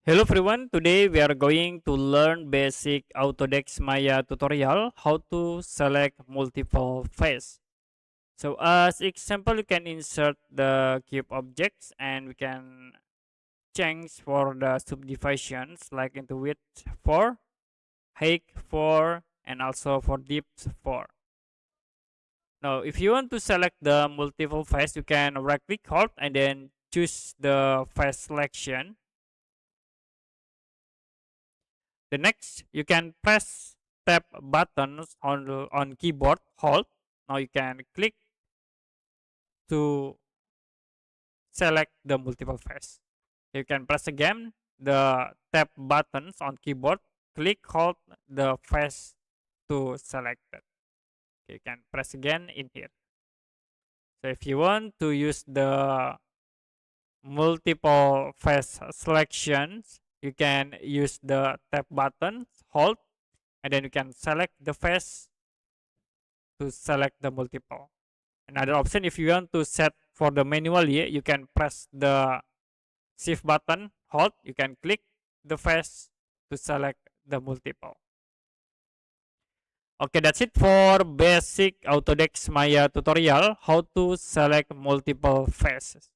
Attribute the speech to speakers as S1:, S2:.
S1: Hello everyone, today we are going to learn basic Autodesk Maya tutorial how to select multiple face. So as example, you can insert the cube objects and we can change for the subdivisions like into width 4, height 4 and also for depth 4. Now if you want to select the multiple face, you can right click hold and then choose the face selection. The next, you can press tab buttons on keyboard, hold. Now you can click to select the multiple face. You can press again the tab buttons on keyboard, click, hold the face to select it. You can press again in here. So if you want to use the multiple face selections, you can use the tab button, hold, and then you can select the face to select the multiple. Another option, if you want to set for the manually, you can press the shift button, hold, you can click the face to select the multiple. Okay, that's it for basic Autodesk Maya tutorial, how to select multiple faces.